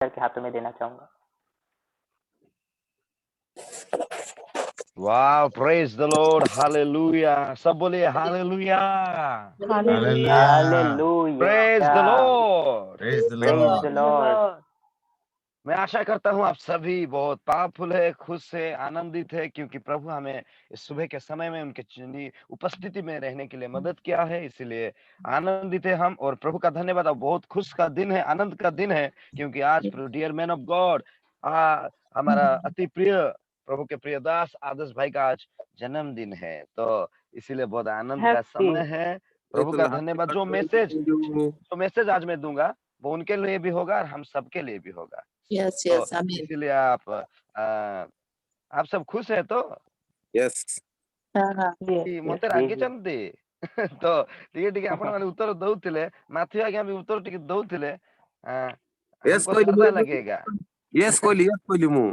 के हाथों में देना चाहूंगा। वाह, प्रेज द लॉर्ड, हालेलुया। सब बोलिए hallelujah, hallelujah. Hallelujah, praise the Lord, praise the praise Lord. The Lord. मैं आशा करता हूँ आप सभी बहुत पावरफुल है, खुश है, आनंदित है, क्योंकि प्रभु हमें इस सुबह के समय में उनके चुनी उपस्थिति में रहने के लिए मदद किया है, इसलिए आनंदित है हम। और प्रभु का धन्यवाद। अब बहुत खुश का दिन है, आनंद का दिन है, क्योंकि आज डियर मैन ऑफ गॉड, हमारा अति प्रिय प्रभु के प्रिय दास आदर्श भाई का आज जन्मदिन है, तो इसीलिए बहुत आनंद का समय है। प्रभु का धन्यवाद। जो मैसेज आज मैं दूंगा वो उनके लिए भी होगा और हम सबके लिए भी होगा। Yes, तो yes, amen. इसीलिए आप सब खुश है तो यस। कि मते रागी चंदी तो ଟିକେ ଆପଣ ମାନେ उत्तर ଦଉଥିଲେ, ମାଥି ଆଜ୍ଞା भी उत्तर ଟିକେ ଦଉଥିଲେ, यस हमको कोइली श्रद्धा लगेगा। यस कोइली मु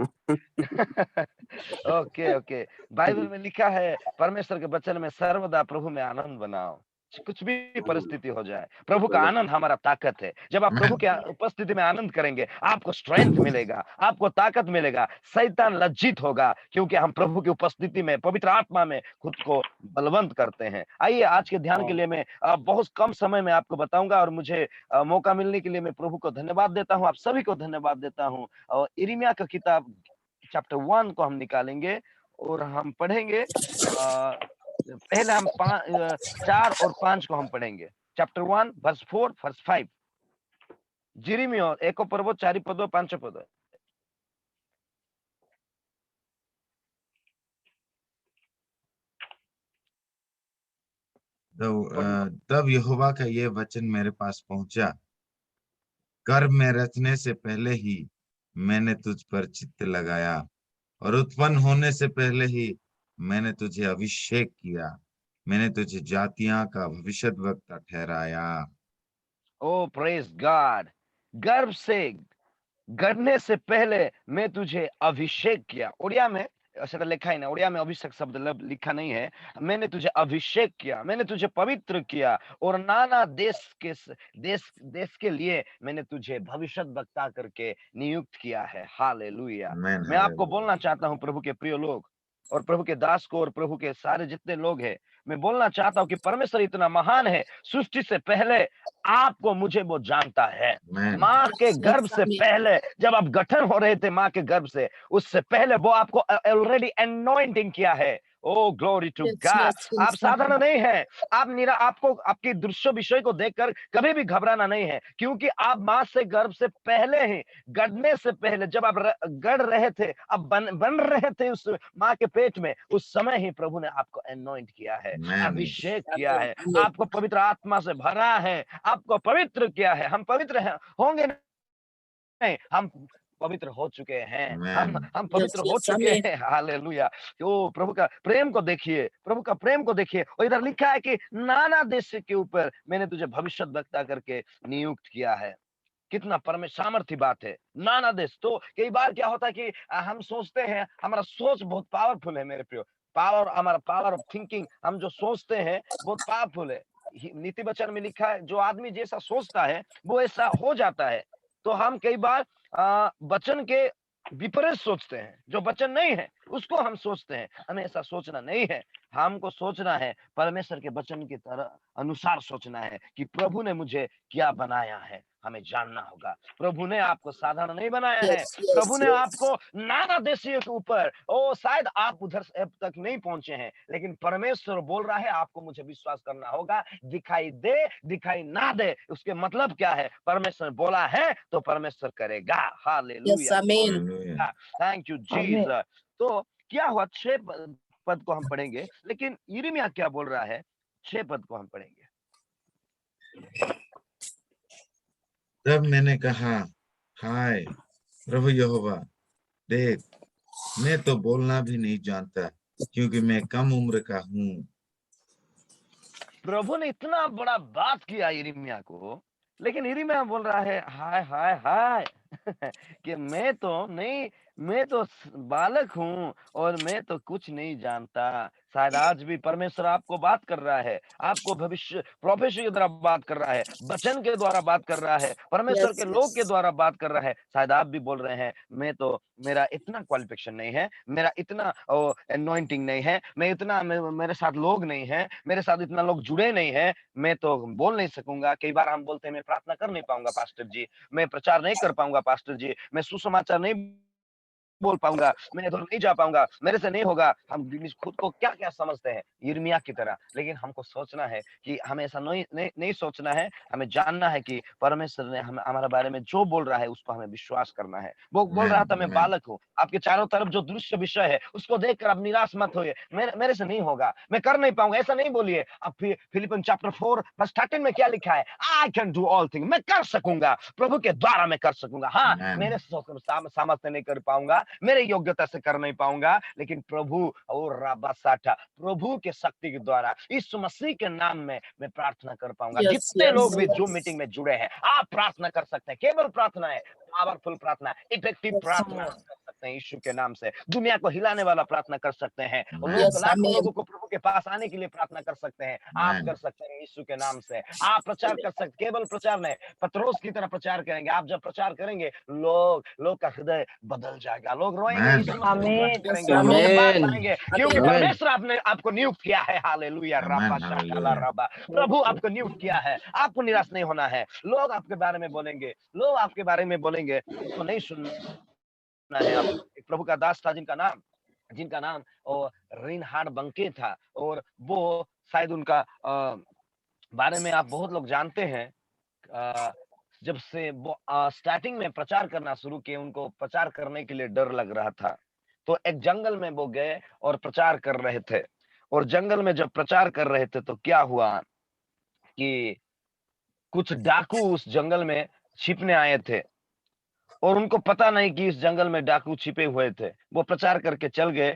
ओके ओके, बाइबल में लिखा है परमेश्वर के वचन में सर्वदा प्रभु में आनंद बनाओ, कुछ भी परिस्थिति हो जाए। प्रभु का आनंद हमारा ताकत है। जब आप प्रभु के उपस्थिति में आनंद करेंगे, आपको स्ट्रेंथ मिलेगा, आपको ताकत मिलेगा, शैतान लज्जित होगा, क्योंकि हम प्रभु की उपस्थिति में पवित्र आत्मा में खुद को बलवंत करते हैं। आइए आज के ध्यान के लिए मैं बहुत कम समय में आपको बताऊंगा, और मुझे मौका मिलने के लिए मैं प्रभु को धन्यवाद देता हूं, आप सभी को धन्यवाद देता हूं। और यिर्मयाह का किताब चैप्टर 1 को हम निकालेंगे और हम पढ़ेंगे। पहले हम 4 और 5 को हम पढ़ेंगे। Chapter 1 verse 4 verse 5। यिर्मयाह 1 पर्व 4 पद 5 पद। तब यहोवा का ये वचन मेरे पास पहुंचा, गर्भ में रचने से पहले ही मैंने तुझ पर चित्त लगाया, और उत्पन्न होने से पहले ही मैंने तुझे अभिषेक किया, मैंने तुझे जातियां का भविष्यद्वक्ता ठहराया। ओ प्रेज गॉड। गर्भ से गढ़ने से पहले मैं तुझे अभिषेक किया। उड़िया में ऐसा लिखा ही ना, उड़िया में अभिषेक शब्द लिखा नहीं है। मैंने तुझे अभिषेक किया, मैंने तुझे पवित्र किया, और नाना देश के लिए मैंने तुझे भविष्यद्वक्ता करके नियुक्त किया है। हालेलुया। मैं आपको बोलना चाहता हूं प्रभु के प्रिय लोग, और प्रभु के दास को, और प्रभु के सारे जितने लोग हैं, मैं बोलना चाहता हूं कि परमेश्वर इतना महान है, सृष्टि से पहले आपको मुझे वो जानता है। माँ के गर्भ से पहले, जब आप गठन हो रहे थे माँ के गर्भ से, उससे पहले वो आपको ऑलरेडी अनॉइंटिंग किया है। ओ ग्लोरी टू गॉड। आप साधारण नहीं है। आपको आपके दृश्य विषय को देखकर कभी भी घबराना नहीं है, क्योंकि आप माँ से गर्भ से पहले ही, गढ़ने से पहले, जब आप गढ़ रहे थे, अब बन रहे थे उस माँ के पेट में, उस समय ही प्रभु ने आपको अनॉइंट किया है, अभिषेक किया है, आपको पवित्र आत्मा से भरा है, आपको पवित्र किया है। हम पवित्र हैं, होंगे नहीं, हम पवित्र हो चुके हैं। हम पवित्र हो चुके हैं। हालेलुया। ओ प्रभु का प्रेम को देखिए, प्रभु का प्रेम को देखिए। और इधर लिखा है कि नाना देश के ऊपर मैंने तुझे भविष्यद्वक्ता करके नियुक्त किया है। कितना सामर्थ्य बात है। नाना देश। तो कई बार क्या होता है कि हम सोचते हैं, हमारा सोच बहुत पावरफुल है मेरे प्रियो। हमारा पावर ऑफ थिंकिंग, हम जो सोचते हैं बहुत पावरफुल है। नीति वचन में लिखा है, जो आदमी जैसा सोचता है वो ऐसा हो जाता है। तो हम कई बार वचन के विपरीत सोचते हैं, जो वचन नहीं है उसको हम सोचते हैं। हमें ऐसा सोचना नहीं है। हमको सोचना है परमेश्वर के वचन की तरह अनुसार सोचना है कि प्रभु ने मुझे क्या बनाया है। हमें जानना होगा, प्रभु ने आपको साधारण नहीं बनाया है। प्रभु ने आपको नाना देशियों के ऊपर, शायद आप उधर तक नहीं पहुंचे हैं, लेकिन परमेश्वर बोल रहा है आपको मुझे विश्वास करना होगा। दिखाई दे दिखाई ना दे, उसके मतलब क्या है? परमेश्वर बोला है तो परमेश्वर करेगा। हालेलुया। Thank you Jesus. तो क्या हुआ? 6 पद को हम पढ़ेंगे, लेकिन यिर्मयाह क्या बोल रहा है? 6 पद को हम पढ़ेंगे। तब मैंने कहा, हाय प्रभु यहोवा, देख, मैं तो बोलना भी नहीं जानता, क्योंकि मैं कम उम्र का हूँ। प्रभु ने इतना बड़ा बात किया यिर्मयाह को, लेकिन यिर्मयाह बोल रहा है हाय हाय हाय कि मैं तो नहीं मैं तो बालक हूँ और मैं तो कुछ नहीं जानता। शायद आज भी परमेश्वर आपको बात कर रहा है, आपको भविष्य प्रोफेसी के द्वारा बात कर रहा है, वचन के द्वारा बात कर रहा है, परमेश्वर के Yes, लोग के yes. द्वारा बात कर रहा है। शायद आप भी बोल रहे हैं, मैं तो मेरा इतना क्वालिफिकेशन नहीं है, मेरा इतना अनॉइंटिंग नहीं है, मैं इतना मेरे साथ लोग नहीं है, मेरे साथ इतना लोग जुड़े नहीं है, मैं तो बोल नहीं सकूंगा। कई बार हम बोलते हैं मैं प्रार्थना कर नहीं पाऊंगा पास्टर जी, मैं प्रचार नहीं कर पाऊंगा पास्टर जी, मैं सुसमाचार नहीं बोल पाऊंगा, मैं इधर नहीं जा पाऊंगा, मेरे से नहीं होगा। हम खुद को क्या-क्या समझते हैं यिर्मयाह की तरह। लेकिन हमको सोचना है कि हमें ऐसा नहीं सोचना है, हमें जानना है कि परमेश्वर ने हम हमारे बारे में जो बोल रहा है उस पर हमें विश्वास करना है। वो बोल रहा Amen. था मैं Amen. बालक हूँ, आपके चारों तरफ जो दृश्य विषय है उसको देखकर आप निराश मत होइए। मेरे से नहीं होगा, मैं कर नहीं पाऊंगा, ऐसा नहीं बोलिए। अब फिलिपियन चैप्टर 4 वर्स 13 में क्या लिखा है? I can do all thing, मैं कर सकूंगा, प्रभु के द्वारा मैं कर सकूंगा। हाँ, Amen. मेरे सामर्थ्य नहीं कर पाऊंगा, मेरे योग्यता से कर नहीं पाऊंगा, लेकिन प्रभु और राबासाठा प्रभु के शक्ति के द्वारा यीशु मसीह के नाम में मैं प्रार्थना कर पाऊंगा। Yes, जितने लोग yes, भी जो मीटिंग yes. में जुड़े हैं, आप प्रार्थना कर सकते हैं। केवल प्रार्थना है, पावरफुल प्रार्थना, इफेक्टिव Yes, प्रार्थना Lord. कर सकते हैं यीशु के नाम से। दुनिया को हिलाने वाला प्रार्थना कर सकते हैं और Amen. लोग Yes, लाखों Amen. लोगों को प्रभु के पास आने के लिए प्रार्थना कर सकते हैं। आप Amen. कर सकते हैं यीशु के नाम से। आप प्रचार कर सकते, केवल प्रचार नहीं, पत्रोस की तरह प्रचार करेंगे। आप जब प्रचार करेंगे, लोग का हृदय बदल जाएगा, लोग रोएंगे, Amen. यीशु मसीह को ग्रहण आमीन Yes, करेंगे, प्रभु के Amen. पास आमेन आएंगे, क्योंकि Amen. आमेन परमेश्वर आपने आपको नियुक्त किया है। Hallelujah, Amen. रब्बा शाकाला Hallelujah. रब्बा। प्रभु आपको नियुक्त किया है, आपको निराश नहीं होना है। लोग आपके बारे में बोलेंगे, लोग आपके बारे में बोलेंगे, उसको नहीं सुनना है। आप एक प्रभु का दास था जिनका नाम रिनहार्ड बंके था, और वो शायद उनका बारे में आप बहुत लोग जानते हैं। अ, जब से वो स्टार्टिंग में प्रचार करना शुरू किए, उनको प्रचार करने के लिए डर लग रहा था। तो एक जंगल में वो गए और प्रचार कर रहे थे, और जंगल में जब प्रचार कर रहे थे तो क्या हुआ कि कुछ डाकू उस जंगल में छिपने आए थे, और उनको पता नहीं कि इस जंगल में डाकू छिपे हुए थे। वो प्रचार करके चल गए।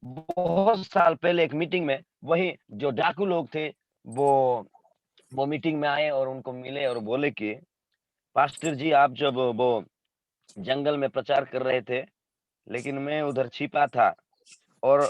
बहुत साल पहले एक मीटिंग में वही जो डाकू लोग थे, वो वो मीटिंग में आए और उनको मिले और बोले कि पास्टर जी, आप जब वो जंगल में प्रचार कर रहे थे, लेकिन मैं उधर छिपा था, और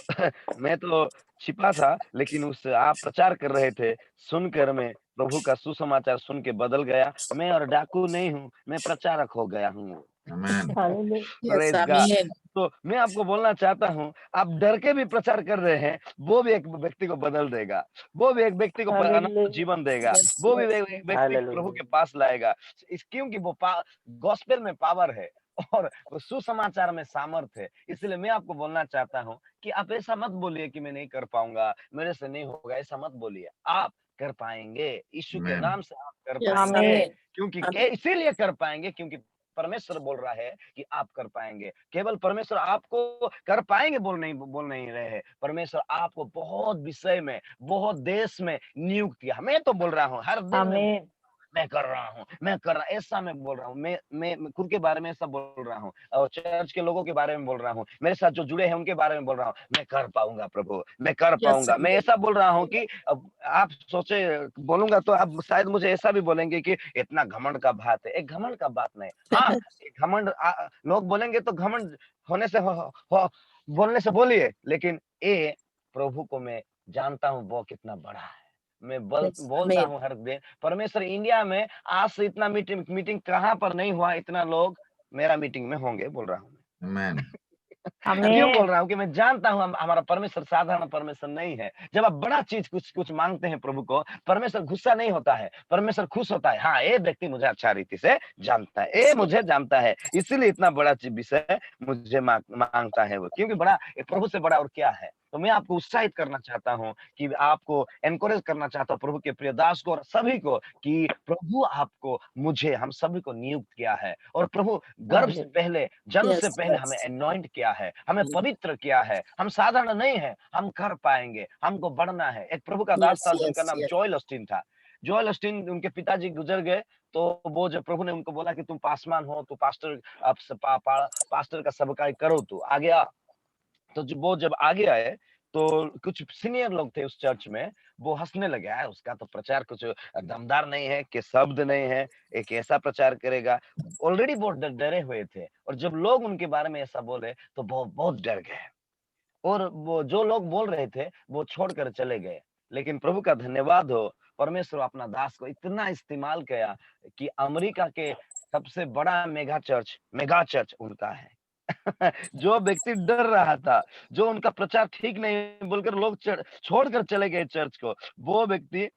मैं तो छिपा था, लेकिन उस आप प्रचार कर रहे थे, सुनकर मैं प्रभु का सुसमाचार सुन के बदल गया। मैं और डाकू नहीं हूँ, मैं प्रचारक हो गया हूँ। Amen. Hallelujah Yes, praise God. Amen. तो मैं आपको बोलना चाहता हूँ, आप डर के भी प्रचार कर रहे हैं, वो भी एक व्यक्ति को बदल देगा। वो भी एक व्यक्ति को अनंत हालेलुया जीवन देगा। Yes, वो भी yes. एक व्यक्ति को प्रभु के हालेलुया पास लाएगा। क्योंकि वो गॉस्पेल में पावर है, और वो सुसमाचार में सामर्थ है। इसलिए मैं आपको बोलना चाहता हूँ कि आप ऐसा मत बोलिए कि मैं नहीं कर पाऊंगा, मेरे से नहीं होगा, ऐसा मत बोलिए। आप कर पाएंगे, यीशु के Amen. नाम से आप कर Yes, पाएंगे। Amen. आमीन क्योंकि Amen. इसीलिए कर पाएंगे क्योंकि परमेश्वर बोल रहा है कि आप कर पाएंगे। केवल परमेश्वर आपको कर पाएंगे बोल नहीं रहे हैं। परमेश्वर आपको बहुत विषय में, बहुत देश में नियुक्त किया। मैं तो बोल रहा हूँ, हर दिन आमीन मैं कर रहा हूँ, मैं कर रहा, ऐसा मैं बोल रहा हूँ। मैं खुद के बारे में ऐसा बोल रहा हूँ, और चर्च के लोगों के बारे में बोल रहा हूँ, मेरे साथ जो जुड़े हैं उनके बारे में बोल रहा हूँ। मैं कर पाऊंगा प्रभु, मैं कर Yes, पाऊंगा। मैं Amen. ऐसा बोल रहा हूँ कि अब आप सोचे, बोलूंगा तो आप शायद मुझे ऐसा भी बोलेंगे कि इतना घमंड का बात है। एक घमंड का बात नहीं। हाँ, एक घमंड लोग बोलेंगे तो घमंड होने से बोलने से बोलिए, लेकिन ये प्रभु को मैं जानता हूँ वो कितना बड़ा है। मैं Yes, बोलता Amen. हूँ हर दिन, परमेश्वर इंडिया में आज से इतना मीटिंग कहाँ पर नहीं हुआ, इतना लोग मेरा मीटिंग में होंगे, बोल रहा हूँ। Amen. क्यों बोल आमीन रहा हूँ कि मैं जानता हूँ हमारा परमेश्वर साधारण परमेश्वर नहीं है। जब आप बड़ा चीज कुछ मांगते हैं प्रभु को, परमेश्वर गुस्सा नहीं होता है, परमेश्वर खुश होता है। हाँ, ये व्यक्ति मुझे अच्छा रीति से जानता है, ये मुझे जानता है, इसीलिए इतना बड़ा विषय मुझे मांगता है वो, क्योंकि बड़ा प्रभु से बड़ा और क्या है। तो मैं आपको उत्साहित करना चाहता हूँ, कि आपको एनकरेज करना चाहता हूँ प्रभु के प्रिय दास को और सभी को, कि प्रभु आपको, मुझे, हम सभी को नियुक्त किया है। और प्रभु गर्भ से हालेलुया पहले, जन्म से Yes, पहले हमें yes. अनॉइंट किया है, हमें पवित्र किया है। हम साधारण नहीं है, हम कर पाएंगे, हमको बढ़ना है। एक प्रभु का दास Yes, था जिनका yes, नाम yes. जोएल ऑस्टीन था। जोएल ऑस्टीन, उनके पिताजी गुजर गए, तो वो जब प्रभु ने उनको बोला कि तुम पासवान हो, तू पास्टर, पास्टर का सेवकाई करो, तू आगे आ। तो वो जब आगे आए, तो कुछ सीनियर लोग थे उस चर्च में, वो हंसने लगे, "यार उसका तो प्रचार कुछ दमदार नहीं है, कि शब्द नहीं है, एक ऐसा प्रचार करेगा।" ऑलरेडी वो डरे हुए थे, और जब लोग उनके बारे में ऐसा बोले तो बहुत डर गए, और वो जो लोग बोल रहे थे वो छोड़कर चले गए। लेकिन प्रभु का धन्यवाद हो, परमेश्वर अपना दास को इतना इस्तेमाल किया कि अमेरिका के सबसे बड़ा मेगा चर्च उनका है। जो व्यक्ति डर रहा था, जो उनका प्रचार ठीक नहीं बोलकर लोग छोड़कर चले गए चर्च को, वो व्यक्ति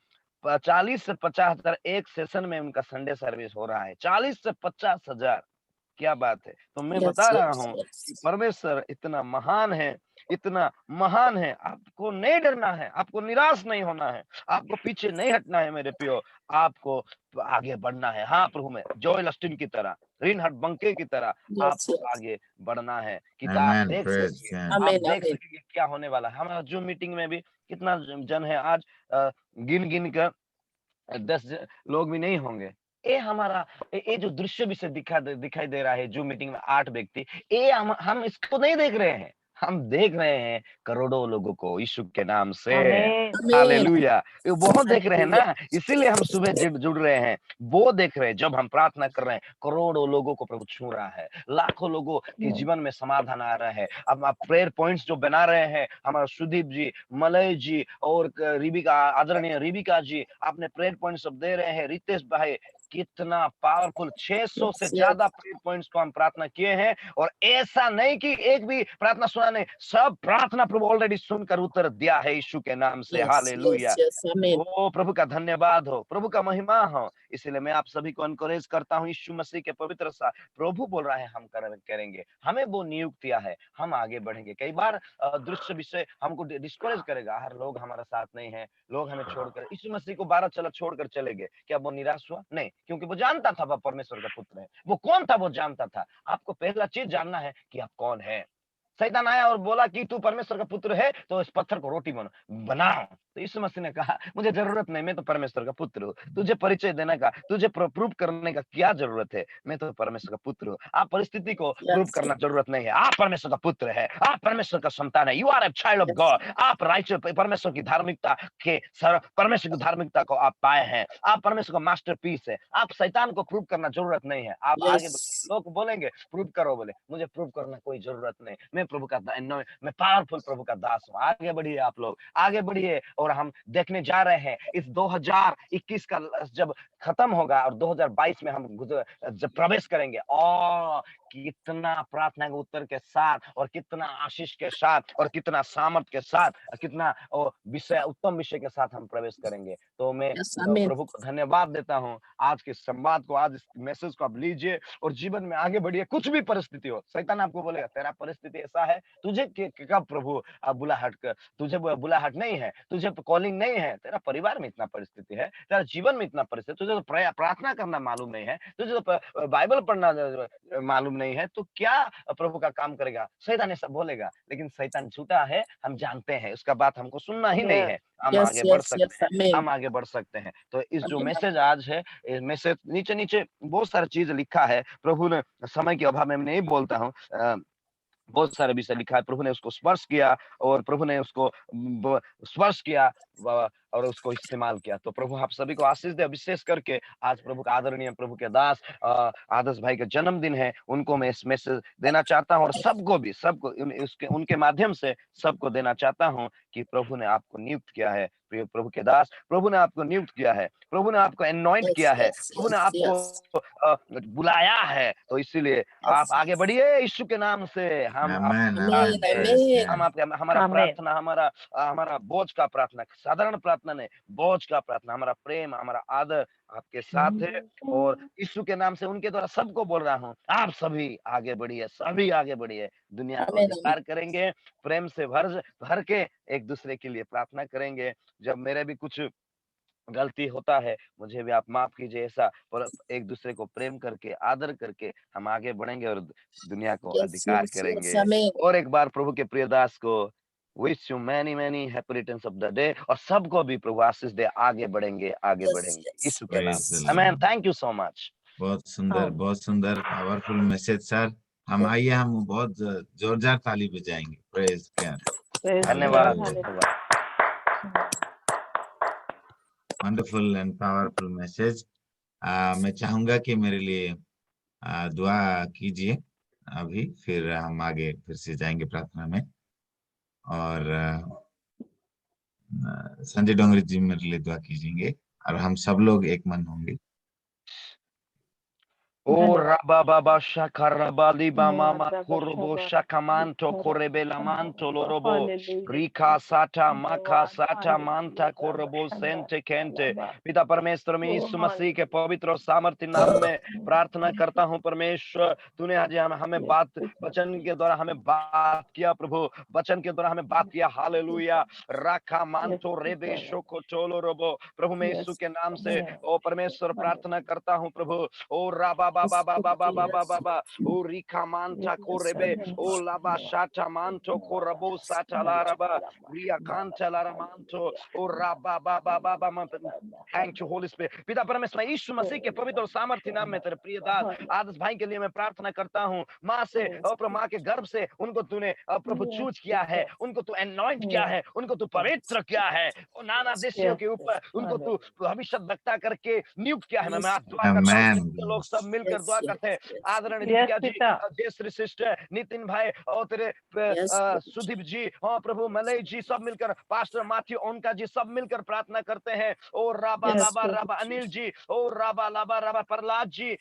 40 से 50,000 एक सेशन में उनका संडे सर्विस हो रहा है। 40 से 50,000, क्या बात है। तो मैं Yes, बता रहा yes, हूँ yes. कि परमेश्वर इतना महान है, इतना महान है। आपको नहीं डरना है, आपको निराश नहीं होना है, आपको पीछे नहीं हटना है मेरे प्रियो, आपको आगे बढ़ना है। हाँ प्रभु में जोएल ऑस्टिन की तरह, रिनहार्ड बंके की तरह Yes, आपको yes. आगे बढ़ना है कि आप Amen. देख Praise सकेंगे, God. आप Amen, देख amen. सकेंगे क्या होने वाला है। हमारा जूम मीटिंग में भी कितना जन है आज, गिन कर 10 लोग भी नहीं होंगे। ये जो दृश्य विषय दिखाई दे रहा है जूम मीटिंग में 8 व्यक्ति, ये हम इसको नहीं देख रहे हैं, हम देख रहे हैं करोड़ों लोगों को यीशु के नाम से। आमीन। Amen. हालेलुया। वो देख रहे हैं Hallelujah. ना, इसीलिए हम सुबह जुड़ रहे हैं। वो देख रहे हैं, जब हम प्रार्थना कर रहे हैं करोड़ों लोगों को प्रभु छू रहा है, लाखों लोगों के जीवन में समाधान आ रहा है। अब आप प्रेयर पॉइंट्स जो बना रहे हैं, हमारा सुदीप जी, मलय जी और रिबिका, आदरणीय रिबिका जी, आपने प्रेयर पॉइंट सब दे रहे हैं। रितेश भाई, कितना पावरफुल, 600 से Yes, ज्यादा प्रेयर पॉइंट्स को हम प्रार्थना किए हैं, और ऐसा नहीं कि एक भी प्रार्थना सुना नहीं, सब प्रार्थना प्रभु ऑलरेडी सुनकर उत्तर दिया है यीशु के नाम से। yes, hallelujah. yes, yes. Amen. ओ प्रभु का धन्यवाद हो, प्रभु का महिमा हो। इसलिए मैं आप सभी को एनकरेज करता हूँ, यीशु मसीह के पवित्र सा प्रभु बोल रहा है हम करेंगे, हमें वो नियुक्त किया है, हम आगे बढ़ेंगे। कई बार दृश्य विषय हमको डिस्करेज करेगा, हर लोग हमारा साथ नहीं है, लोग हमें छोड़कर, यीशु मसीह को 12 चला छोड़कर चले गए, क्या वो निराश हुआ? नहीं, क्योंकि वो जानता था वह परमेश्वर का पुत्र है। वो कौन था? वो जानता था। आपको पहला चीज जानना है कि आप कौन है। शैतान आया और बोला कि तू परमेश्वर का पुत्र है तो इस पत्थर को रोटी बनाओ। तो यीशु मसीह ने कहा मुझे जरूरत नहीं, मैं तो परमेश्वर का पुत्र हूँ। तुझे परिचय देने का, तुझे प्रूव करने का क्या जरूरत है? मैं तो परमेश्वर का पुत्र हूँ। आप परिस्थिति को प्रूव Yes, करना जरूरत नहीं है। आप परमेश्वर का पुत्र है, आप परमेश्वर का संतान है। You are a child of God. आप परमेश्वर की धार्मिकता के परमेश्वर की धार्मिकता को आप पाए हैं, आप परमेश्वर का मास्टरपीस है। आप शैतान को प्रूव करना जरूरत नहीं है। आप आगे yes. लोग बोलेंगे प्रूव करो, बोले मुझे प्रूव करना कोई जरूरत नहीं, मैं प्रभु का मैं पावरफुल प्रभु का दास हूँ। आगे बढ़िए, आप लोग आगे बढ़िए। और हम देखने जा रहे हैं इस 2021 का जब खत्म होगा और 2022 में हम जब प्रवेश करेंगे, और कितना प्रार्थना के उत्तर के साथ, और कितना आशीष के साथ, और कितना सामर्थ के साथ, कितना विषय, उत्तम विषय के साथ हम प्रवेश करेंगे। तो मैं Yes, amen. प्रभु को धन्यवाद देता हूँ। आज के संवाद को, आज इस मैसेज को आप लीजिए और जीवन में आगे बढ़िए। कुछ भी परिस्थिति हो, शैतान आपको बोलेगा तेरा परिस्थिति ऐसा है, तुझे कब प्रभु बुलाहट कर, तुझे बुलाहट नहीं है, तुझे कॉलिंग नहीं है, तेरा परिवार में इतना परिस्थिति है, तेरा जीवन में इतना परिस्थिति, तुझे तो प्रार्थना करना मालूम नहीं है, तुझे तो बाइबल पढ़ना मालूम नहीं है, तो क्या प्रभु का काम करेगा? शैतान ऐसा बोलेगा, लेकिन शैतान झूठा है, हम जानते हैं, उसका बात हमको सुनना ही नहीं है। हम Yes, आगे बढ़ yes, सकते yes. हैं, Amen. हम आगे बढ़ सकते हैं। तो इस जो Amen. मैसेज आज है, इस मैसेज नीचे बहुत सारी चीज लिखा है। प्रभु ने, समय के अभाव में मैं नहीं बोलता हूँ, बहुत सारे विषय लिखा है। प्रभु ने उसको स्पर्श किया, और प्रभु ने उसको स्पर्श किया और उसको इस्तेमाल किया। तो प्रभु आप सभी को आशीष दे। विशेष करके आज प्रभु का आदरणीय प्रभु के दास आदर्श भाई का जन्मदिन है, उनको मैं इस मैसेज देना चाहता हूँ, और सबको उनके माध्यम से सबको देना चाहता हूँ कि प्रभु ने आपको नियुक्त किया है। प्रभु के दास, प्रभु ने आपको नियुक्त किया है, प्रभु ने आपको अनॉइंट Yes, किया है, yes, प्रभु ने yes, आपको yes. बुलाया है। तो इसीलिए आप Yes. आगे बढ़िए यीशु के नाम से। हम Amen. आपके साथ Amen. हैं। Praise Amen. God. हमारा आमीन। प्रार्थना, हमारा बोझ का प्रार्थना, साधारण प्रार्थना नहीं, बोझ का प्रार्थना, हमारा प्रेम, हमारा आदर आपके साथ है। और यीशु के नाम से उनके द्वारा सबको बोल रहा हूँ, आप सभी आगे बढ़िए, सभी आगे बढ़िए, दुनिया को Amen. अधिकार करेंगे, प्रेम से भर के एक दूसरे के लिए प्रार्थना करेंगे। जब मेरे भी कुछ गलती होता है, मुझे भी आप माफ कीजिए। ऐसा पर एक दूसरे को प्रेम करके, आदर करके हम आगे बढ़ेंगे और दुनिया को Yes, अधिकार yes, yes. करेंगे। Amen. और एक बार प्रभु के प्रिय दास को wish you many happy returns of the day, और सबको भी प्रभु आशीष दे। आगे बढ़ेंगे Yes, yes, यीशु के नाम। Praise the yes. Lord. आमीन। Thank you so much. बहुत सुंदर पावरफुल मैसेज सर। हम आइए, हम बहुत जोरदार ताली बजाएंगे। Praise God. धन्यवाद Hallelujah. धन्यवाद। Wonderful and powerful message. मैं चाहूंगा कि मेरे लिए दुआ कीजिए अभी, फिर हम आगे फिर से जाएंगे प्रार्थना में। और संजय डोंगरी जी मेरे लिए दुआ कीजिएंगे और हम सब लोग एक मन होंगे। O rababa shakaraba liba mama kurubo shakamanto korebela manto lorobo rika sata maka sata manta korobo sente kente। पिता परमेश्वर में यीशु मसीह के पवित्र और सामर्थ्य नाम में प्रार्थना करता हूँ परमेश्वर, तूने आज हमें बात वचन के द्वारा हमें बात किया प्रभु, वचन के द्वारा हमें बात किया। हालेलुया। राखा मांतो रेबेशो को चोलो रोबो प्रभु मैं यीशु के नाम से ओ परमेश्वर प्रार्थना करता हूँ प्रभु। ओ राबा बाबा बाबा बाबा बाबा बा ओ रिका मांता को रेबे ओ लाबा शाटा मांतो को रबो साटा लाराबा रिया कांता लारा मांतो ओ राबा बाबा बाबा। Thank you Holy Spirit. पिता परमेश्वर यीशु मसीह के पवित्र और सामर्थ्य नाम में तेरे प्रिय दास आदर्श भाई के लिए मैं प्रार्थना करता हूँ। माँ से और प्रभु माँ के गर्भ से उनको तूने प्रभु चूज किया है, उनको तू एनॉइंट किया है, उनको तू पवित्र किया है। और नाना देशों के ऊपर उनको तू भविष्यद्वक्ता करके नियुक्त किया है। मैं दुआ करता हूँ जितने लोग सब मिलकर दुआ करते हैं, आदरणीय दीपिका जी, जयश्री सिस्टर, नितिन भाई और तेरे सुदीप जी, हाँ प्रभु मलय जी, सब मिलकर पास्टर माथ्यू उनका जी, सब मिलकर प्रार्थना करते हैं। ओ राबा लाबा राबा अनिल जी, ओ राबा लाबा राबा प्रहलाद जी,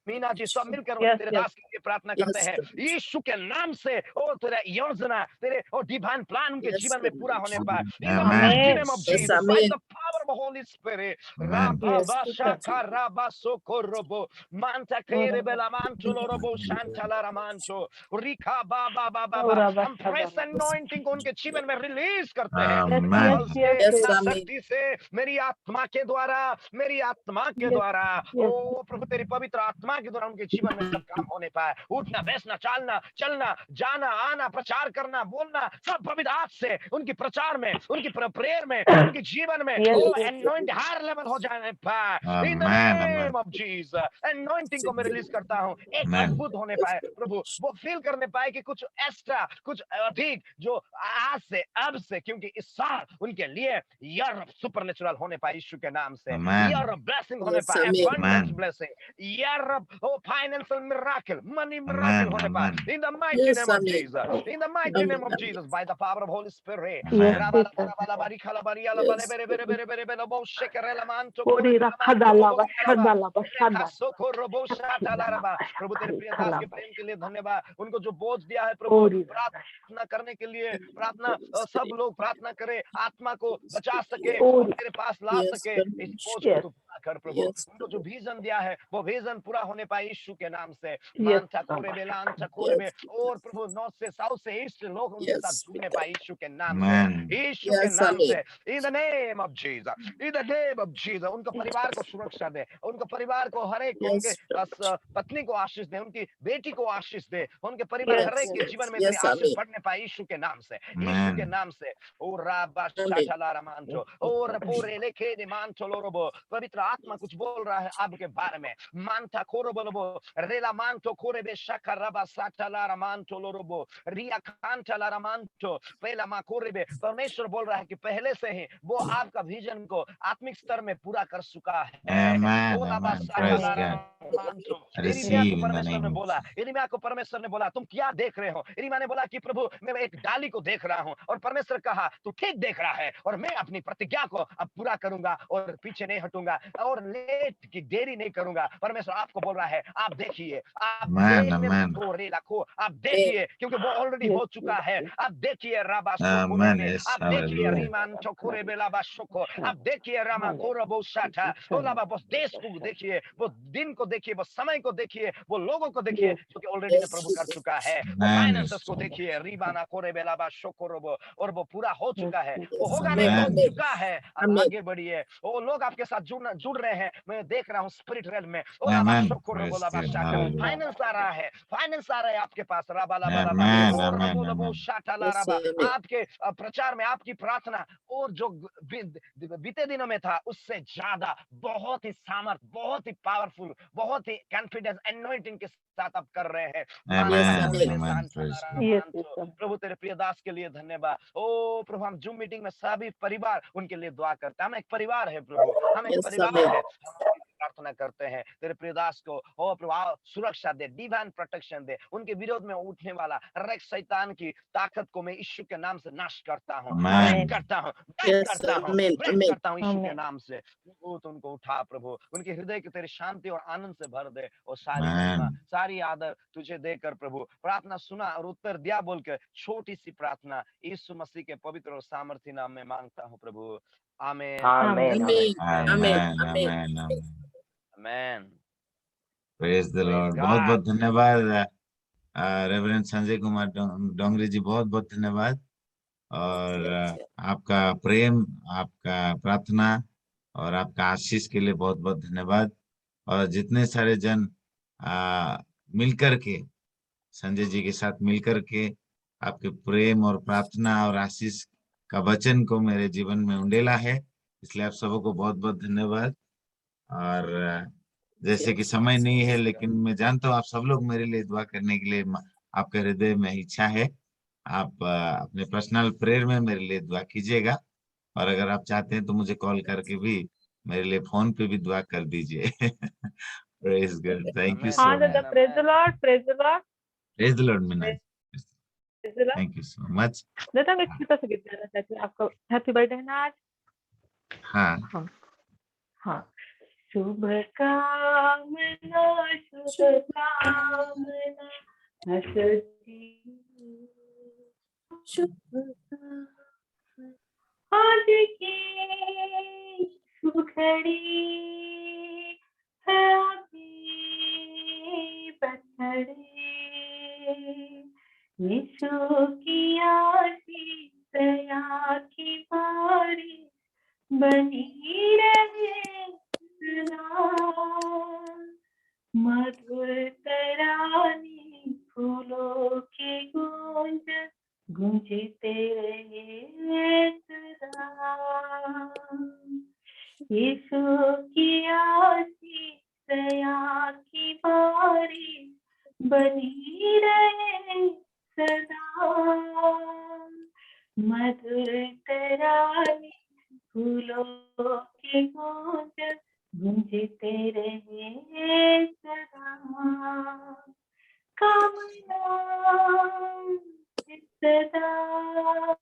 मीना जी, सब मिलकर तेरे दास के लिए प्रार्थना करते हैं यीशु के नाम से। ओ तेरा योजना, तेरे ओ डिवाइन प्लान उनके जीवन में पूरा होने पाए। In the mighty name of Jesus, by the power of the Holy Spirit. राबा बाशाका राबा सोकोरोबो मांता केरे बेला मांचो लोरोबो शांताला रामांचो रिका बाबा बाबा बाबा। हम फ्रेश अनॉइंटिंग को उनके जीवन में रिलीज करते हैं। बल से, शक्ति से, मेरी आत्मा के द्वारा, मेरी आत्मा के द्वारा, ओ प्रभु तेरी पवित्र आत्मा के द्वारा उनके जीवन में सब काम होने पाए। उठना बैठना चालना चलना जाना आना प्रचार करना बोलना सब पवित्र हाथ से उनकी प्रचार में, उनकी प्रेयर में, उनके जीवन में वो एनॉइंट हायर लेवल हो जाने पाए। In the name of Jesus anointing को मैं रिलीज करता हूँ। एक अद्भुत होने पाए प्रभु, वो फील करने पाए कि कुछ एक्स्ट्रा, कुछ अधिक जो आज से अब से, क्योंकि इस साल उनके लिए ईयर ऑफ सुपरनेचुरल होने पाए यीशु के नाम से। ईयर ऑफ ब्लेसिंग होने पाए, abundance blessing, year of financial miracle, money miracle होने पाए। In the mighty name of Jesus, in the mighty name of Jesus, by the power of Holy Spirit. राबाला बारी खाला बारी आला बाले बेरे बेरे बेरे बेरे बेरे बो शेकरेला मांतो प्रभु तेरे प्रिय दास के प्रेम के लिए धन्यवाद। उनको जो बोझ दिया है प्रभु प्रार्थना करने के लिए, प्रार्थना सब लोग प्रार्थना करें, आत्मा को बचा सके और तेरे पास ला सके, इस बोझ को तू पूरा कर प्रभु। उनको जो विजन दिया है वो विजन पूरा होने पाए यीशु के नाम से। मांता कोरे बेलान चकोरे बे और प्रभु नॉर्थ से साउथ से ईस्ट से लोग उनके साथ जुड़ने पाए यीशु के नाम से, यीशु के नाम से। In the name of Jesus, in the name of Jesus. उनका परिवार को सुरक्षा दे, उनका परिवार को हर एक, उनके पत्नी को आशीष दे, उनकी बेटी को आशीष दे, उनके परिवार हर एक के जीवन में तेरी आशीष बढ़ने पाए यीशु के नाम से, यीशु के नाम से। ओ राबा शाटाला रमांचो और पूरे लेखे दे मांचो लोरोबो। पवित्र आत्मा कुछ बोल रहा है आपके बारे में। मांता कोरोबो रेला मांतो कोरेबे शकरबा साटाला रमांचो लोरोबो रिया कांटाला रमांचो पहला मा कोरेबे। परमेश्वर बोल रहा है कि पहले से ही वो आपका विजन को आत्मिक स्तर में पूरा कर चुका है। परमेश्वर ने बोला, यिर्मयाह को परमेश्वर ने बोला तुम क्या देख रहे हो? यिर्मयाह ने बोला कि प्रभु मैं एक डाली को देख रहा हूं। और परमेश्वर कहा तू ठीक देख रहा है और मैं अपनी प्रतिज्ञा को अब पूरा करूंगा और पीछे नहीं हटूंगा और लेट की देरी नहीं करूंगा। परमेश्वर आपको बोल रहा है आप देखिए, आप देखने आप देखिए, क्योंकि वो ऑलरेडी हो चुका है। आप देखिए राबा सोको में, आप देखिए रीमान चोकोरे बेलाबा सोको, आप देखिए रामा कोरबो साटा ओलाबा। बस देश को देखिए, वो दिन को देखिए, वो समय को देखिए, वो लोगों को देखिए जो कि ऑलरेडी ने प्रभु कर चुका है। वो फाइनेंसेस को देखिए रीबाना कोरे बेलाबा सोकोरोबो, और वो पूरा हो चुका है, वो होगा नहीं हो चुका है। अब आगे बढ़िए, वो लोग आपके साथ जुड़ रहे हैं, मैं देख रहा हूँ स्पिरिट रेल में। ओलाबा सोकोरोबो लाबा शाटा फाइनेंस आ रहा है, फाइनेंस आ रहा है आपके पास। राबा आपके प्रचार में, आपकी प्रार्थना और जो बीते दिनों में था उससे ज्यादा बहुत ही सामर्थ, बहुत ही पावरफुल, बहुत ही कॉन्फिडेंस एनॉइंटिंग के साथ आप कर रहे हैं। Amen. Amen. Praise God. Yes, yes, sir. प्रभु तेरे प्रिय दास के लिए धन्यवाद। ओ प्रभु, हम जूम मीटिंग में सभी परिवार उनके लिए दुआ करते हैं। हम एक परिवार है प्रभु, हम एक Yes, परिवार amen. है। प्रार्थना करते हैं तेरे प्रिय दास को, ओ प्रभु सुरक्षा दे, डिवाइन प्रोटेक्शन दे। उनके विरोध में उठने वाला हर एक शैतान की ताकत को मैं यीशु के नाम से नाश करता हूँ, Amen. ब्रेक करता हूँ, ब्रेक Yes, करता हूँ, amen. Break Amen. करता हूँ यीशु के Amen. नाम से। वो तो उनको उठा प्रभु, उनके हृदय की तेरी शांति और आनंद से भर दे। और सारी महिमा, Amen. सारी आदर तुझे देकर प्रभु, प्रार्थना सुना और उत्तर दिया बोल के छोटी सी प्रार्थना यीशु मसीह के पवित्र और सामर्थी नाम में मांगता हूँ प्रभु। आमीन, Amen. Amen. Amen. Amen. Amen. Amen. Amen. Amen. आमीन। Praise the Praise Lord. बहुत God. बहुत धन्यवाद रेवरेंड संजय कुमार डोंगरी जी, बहुत बहुत धन्यवाद। और Yes, आपका प्रेम, आपका प्रार्थना और आपका आशीष के लिए बहुत बहुत धन्यवाद। और जितने सारे जन मिलकर के, संजय जी के साथ मिलकर के आपके प्रेम और प्रार्थना और आशीष का वचन को मेरे जीवन में उंडेला है, इसलिए आप सबों को बहुत बहुत धन्यवाद। और जैसे कि समय नहीं है, लेकिन मैं जानता हूँ आप सब लोग मेरे लिए दुआ करने के लिए आपके हृदय में इच्छा है। आप अपने पर्सनल प्रेयर में मेरे लिए दुआ कीजिएगा। और अगर आप चाहते हैं तो मुझे कॉल करके भी मेरे लिए फोन पे भी दुआ कर दीजिए। Praise God, thank you Amen. सो हाँ दादा, much. praise the Lord, praise the Lord, praise the Lord Meena, praise the Lord. Thank you so much. दादा मैं एक छोटा सा गीत गाना चाहती हूँ आपको। हैप्पी बर्थडे है ना आज? हाँ, हाँ हाँ। शुभ कामना, शुभ कामना, हंसती आज की शुभ घड़ी है अभी बथड़े, यीशु की आशीष दया की बारिश बनी रहे सदा। मधुर तराने फूलों की गूंज गूंजते रहे सदा। यीशु की आशीष दया की बारिश बनी रहे सदा। मधुर तराने फूलों की गूंज गूंजते रहे सदा। कामना सदा